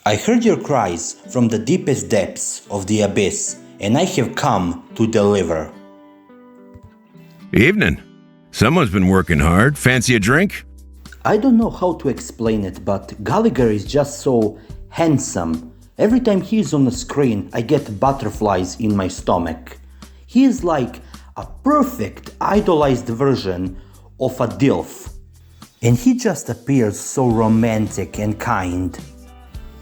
I heard your cries from the deepest depths of the abyss, and I have come to deliver. Evening. Someone's been working hard. Fancy a drink? I don't know how to explain it, but Gallagher is just so handsome. Every time he's on the screen, I get butterflies in my stomach. He is like a perfect, idolized version of a DILF. And he just appears so romantic and kind.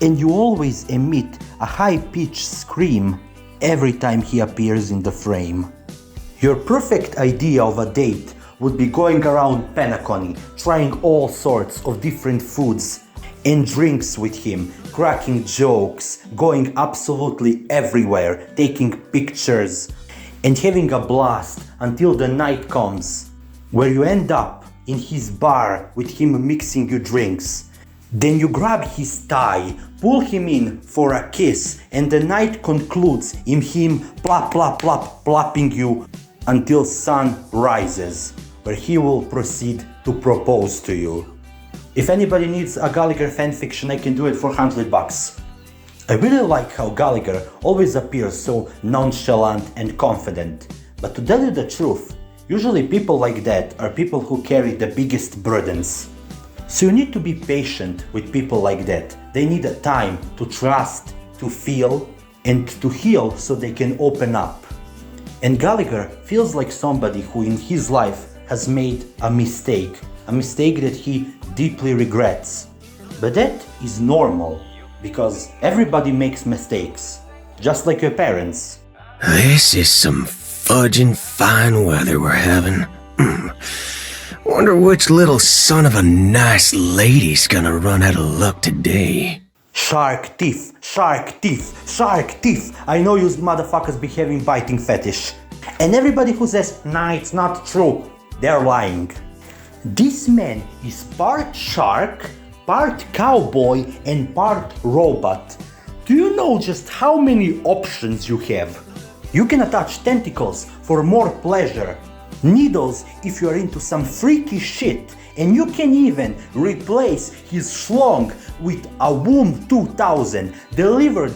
And you always emit a high-pitched scream every time he appears in the frame. Your perfect idea of a date would be going around Penacony, trying all sorts of different foods and drinks with him, cracking jokes, going absolutely everywhere, taking pictures, and having a blast until the night comes, where you end up in his bar with him mixing your drinks. Then you grab his thigh, pull him in for a kiss, and the night concludes in him plop plop plop plopping you until sun rises, where he will proceed to propose to you. If anybody needs a Gallagher fanfiction, I can do it for $100. I really like how Gallagher always appears so nonchalant and confident, but to tell you the truth, usually people like that are people who carry the biggest burdens. So you need to be patient with people like that. They need a time to trust, to feel, and to heal so they can open up. And Gallagher feels like somebody who in his life has made a mistake that he deeply regrets. But that is normal, because everybody makes mistakes, just like your parents. This is some fudging fine weather we're having. Wonder which little son of a nice lady's gonna run out of luck today. Shark teeth, shark teeth, shark teeth. I know you motherfuckers be having biting fetish. And everybody who says, nah, it's not true, they're lying. This man is part shark, part cowboy, and part robot. Do you know just how many options you have? You can attach tentacles for more pleasure, needles if you are into some freaky shit, and you can even replace his schlong with a womb 2000 delivered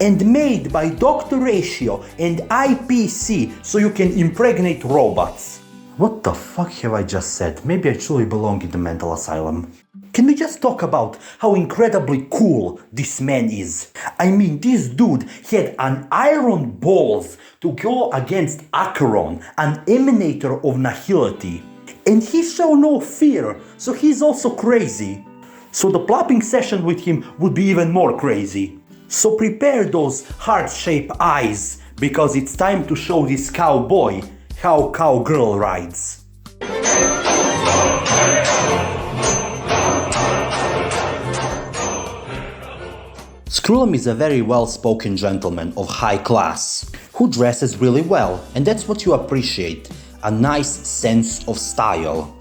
and made by Dr. Ratio and IPC so you can impregnate robots. What the fuck have I just said? Maybe I truly belong in the mental asylum. Can we just talk about how incredibly cool this man is? I mean, this dude had an iron balls to go against Acheron, an emanator of nihility. And he showed no fear, so he's also crazy. So the plopping session with him would be even more crazy. So prepare those heart-shaped eyes, because it's time to show this cowboy how cowgirl rides. Skrullum is a very well-spoken gentleman of high class, who dresses really well, and that's what you appreciate, a nice sense of style.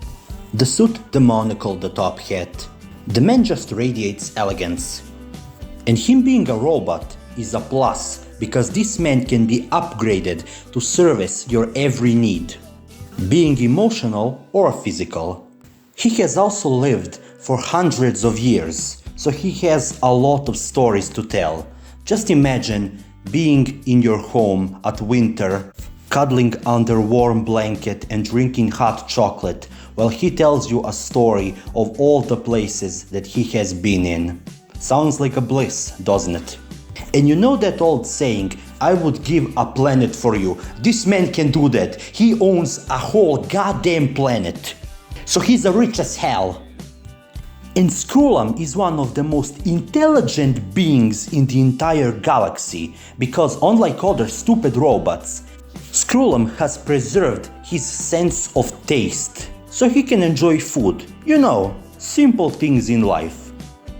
The suit, the monocle, the top hat. The man just radiates elegance. And him being a robot is a plus, because this man can be upgraded to service your every need, being emotional or physical. He has also lived for hundreds of years, so he has a lot of stories to tell. Just imagine being in your home at winter, cuddling under warm blanket and drinking hot chocolate while he tells you a story of all the places that he has been in. Sounds like a bliss, doesn't it? And you know that old saying, I would give a planet for you. This man can do that. He owns a whole goddamn planet. So he's rich as hell. And Skrullum is one of the most intelligent beings in the entire galaxy, because unlike other stupid robots, Skrullum has preserved his sense of taste, so he can enjoy food. You know, simple things in life.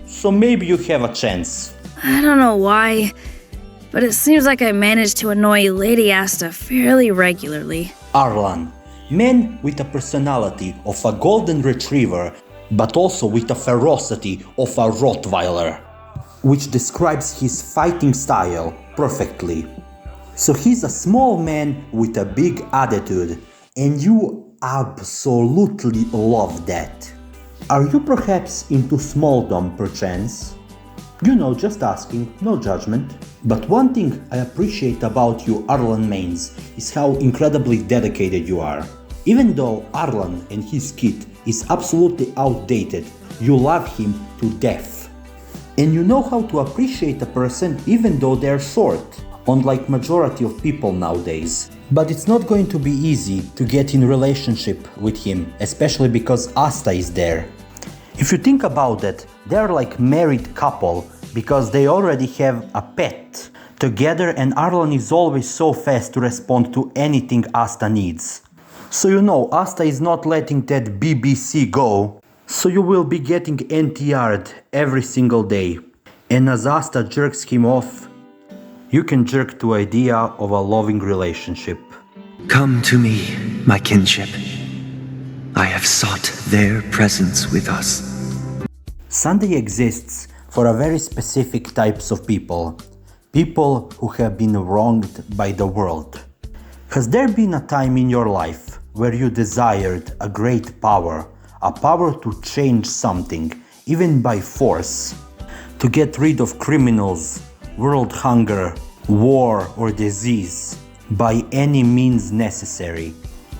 So maybe you have a chance. I don't know why, but it seems like I manage to annoy Lady Asta fairly regularly. Arlan, man with a personality of a golden retriever, but also with the ferocity of a Rottweiler, which describes his fighting style perfectly. So he's a small man with a big attitude, and you absolutely love that. Are you perhaps into smalldom perchance? You know, just asking, no judgment. But one thing I appreciate about you, Arlan mains, is how incredibly dedicated you are. Even though Arlan and his kit is absolutely outdated, you love him to death. And you know how to appreciate a person even though they're short, unlike majority of people nowadays. But it's not going to be easy to get in relationship with him, especially because Asta is there. If you think about it, they're like married couple because they already have a pet together, and Arlan is always so fast to respond to anything Asta needs. So you know, Asta is not letting that BBC go, so you will be getting NTR'd every single day. And as Asta jerks him off, you can jerk to idea of a loving relationship. Come to me, my kinship. I have sought their presence with us. Sunday exists for a very specific types of people. People who have been wronged by the world. Has there been a time in your life where you desired a great power, a power to change something, even by force? To get rid of criminals, world hunger, war or disease, by any means necessary.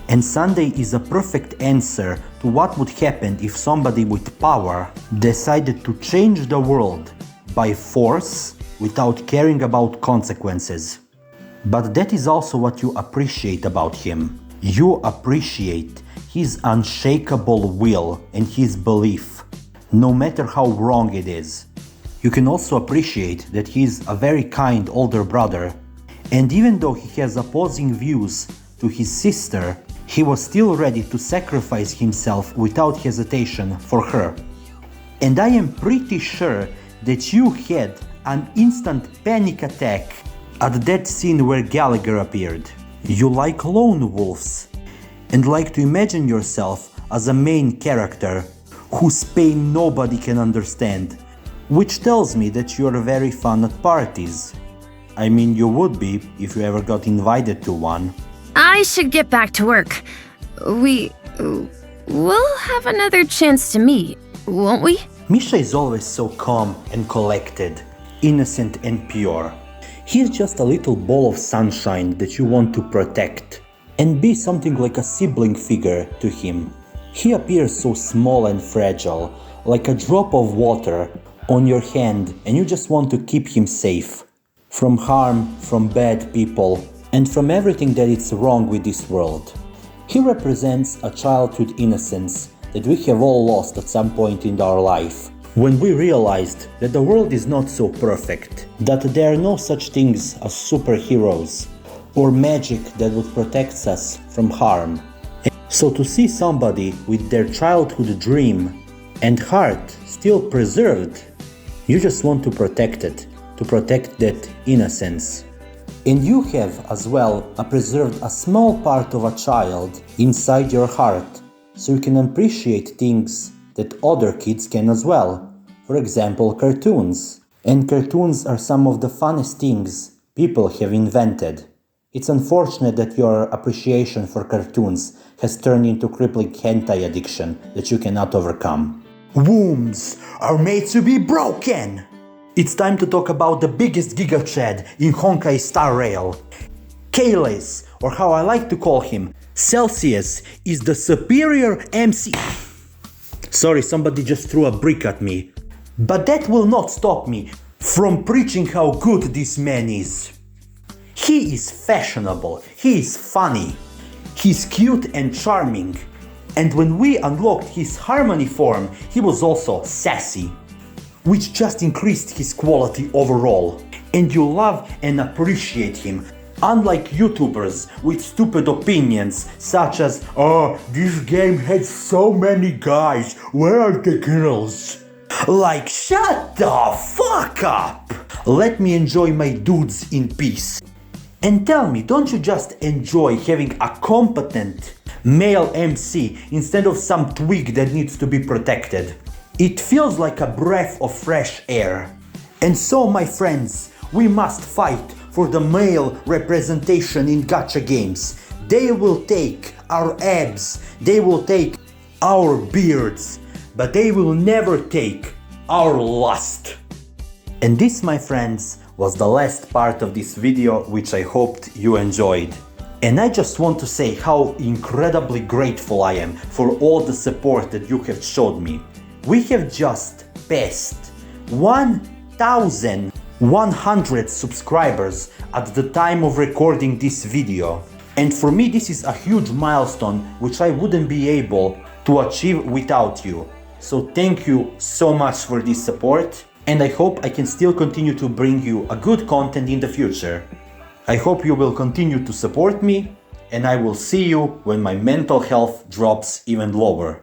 And Sunday is a perfect answer to what would happen if somebody with power decided to change the world by force without caring about consequences. But that is also what you appreciate about him. You appreciate his unshakable will and his belief, no matter how wrong it is. You can also appreciate that he's a very kind older brother, and even though he has opposing views to his sister, he was still ready to sacrifice himself without hesitation for her. And I am pretty sure that you had an instant panic attack at that scene where Gallagher appeared. You like lone wolves and like to imagine yourself as a main character whose pain nobody can understand, which tells me that you are very fun at parties. I mean, you would be if you ever got invited to one. I should get back to work. We'll have another chance to meet, won't we? Misha is always so calm and collected, innocent and pure. He is just a little ball of sunshine that you want to protect and be something like a sibling figure to him. He appears so small and fragile, like a drop of water on your hand, and you just want to keep him safe from harm, from bad people, and from everything that is wrong with this world. He represents a childhood innocence that we have all lost at some point in our life, when we realized that the world is not so perfect, that there are no such things as superheroes or magic that would protect us from harm. So to see somebody with their childhood dream and heart still preserved, you just want to protect it, to protect that innocence. And you have as well preserved a small part of a child inside your heart, so you can appreciate things that other kids can as well. For example, cartoons. And cartoons are some of the funnest things people have invented. It's unfortunate that your appreciation for cartoons has turned into crippling hentai addiction that you cannot overcome. Wombs are made to be broken! It's time to talk about the biggest Giga Chad in Honkai Star Rail. Caelus, or how I like to call him, Celsius, is the superior MC. Sorry, somebody just threw a brick at me. But that will not stop me from preaching how good this man is. He is fashionable, he is funny, he's cute and charming. And when we unlocked his harmony form, he was also sassy, which just increased his quality overall. And you love and appreciate him, unlike YouTubers with stupid opinions such as, "Oh, this game had so many guys, where are the girls?" Like, shut the fuck up! Let me enjoy my dudes in peace. And tell me, don't you just enjoy having a competent male MC instead of some twig that needs to be protected? It feels like a breath of fresh air. And so, my friends, we must fight for the male representation in gacha games. They will take our abs, they will take our beards, but they will never take our lust. And this, my friends, was the last part of this video, which I hoped you enjoyed. And I just want to say how incredibly grateful I am for all the support that you have showed me. We have just passed 1,100 subscribers at the time of recording this video. And for me this is a huge milestone which I wouldn't be able to achieve without you. So thank you so much for this support, and I hope I can still continue to bring you a good content in the future. I hope you will continue to support me, and I will see you when my mental health drops even lower.